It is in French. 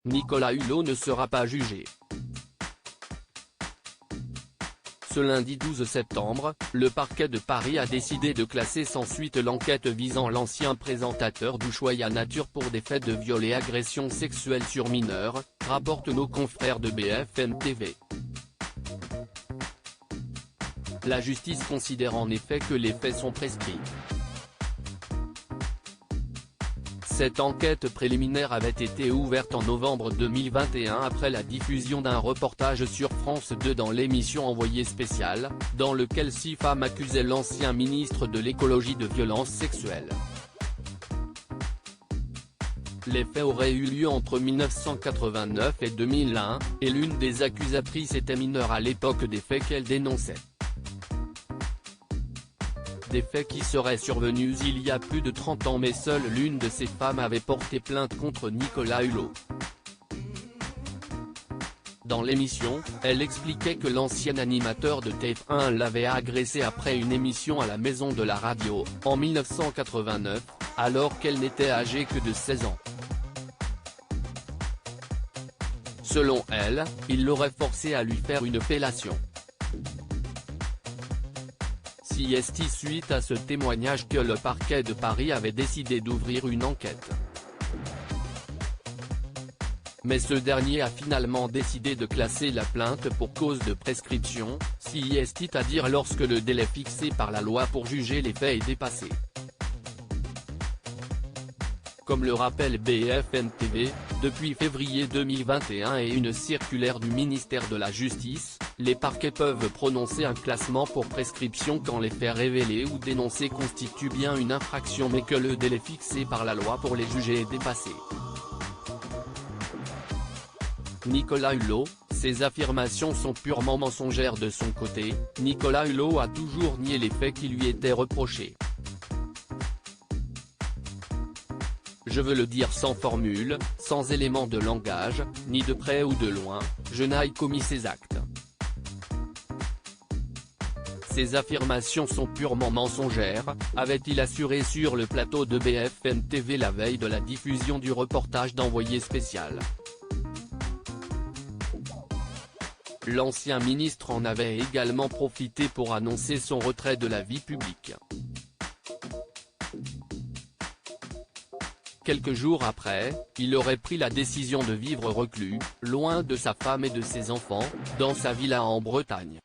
Nicolas Hulot ne sera pas jugé. Ce lundi 12 septembre, le parquet de Paris a décidé de classer sans suite l'enquête visant l'ancien présentateur d'Ushuaïa Nature pour des faits de viol et agression sexuelle sur mineurs, rapportent nos confrères de BFM TV. La justice considère en effet que les faits sont prescrits. Cette enquête préliminaire avait été ouverte en novembre 2021 après la diffusion d'un reportage sur France 2 dans l'émission Envoyé spécial, dans lequel 6 femmes accusaient l'ancien ministre de l'écologie de violences sexuelles. Les faits auraient eu lieu entre 1989 et 2001, et l'une des accusatrices était mineure à l'époque des faits qu'elle dénonçait. Des faits qui seraient survenus il y a plus de 30 ans mais seule l'une de ces femmes avait porté plainte contre Nicolas Hulot. Dans l'émission, elle expliquait que l'ancien animateur de TF1 l'avait agressée après une émission à la Maison de la Radio, en 1989, alors qu'elle n'était âgée que de 16 ans. Selon elle, il l'aurait forcée à lui faire une fellation. C'est suite à ce témoignage que le parquet de Paris avait décidé d'ouvrir une enquête. Mais ce dernier a finalement décidé de classer la plainte pour cause de prescription, c'est-à-dire lorsque le délai fixé par la loi pour juger les faits est dépassé. Comme le rappelle BFM TV, depuis février 2021 et une circulaire du ministère de la Justice, les parquets peuvent prononcer un classement pour prescription quand les faits révélés ou dénoncés constituent bien une infraction mais que le délai fixé par la loi pour les juger est dépassé. Nicolas Hulot, ces affirmations sont purement mensongères de son côté. Nicolas Hulot a toujours nié les faits qui lui étaient reprochés. Je veux le dire sans formule, sans élément de langage, ni de près ou de loin, je n'ai commis ces actes. Ces affirmations sont purement mensongères, avait-il assuré sur le plateau de BFM TV la veille de la diffusion du reportage d'Envoyé spécial. L'ancien ministre en avait également profité pour annoncer son retrait de la vie publique. Quelques jours après, il aurait pris la décision de vivre reclus, loin de sa femme et de ses enfants, dans sa villa en Bretagne.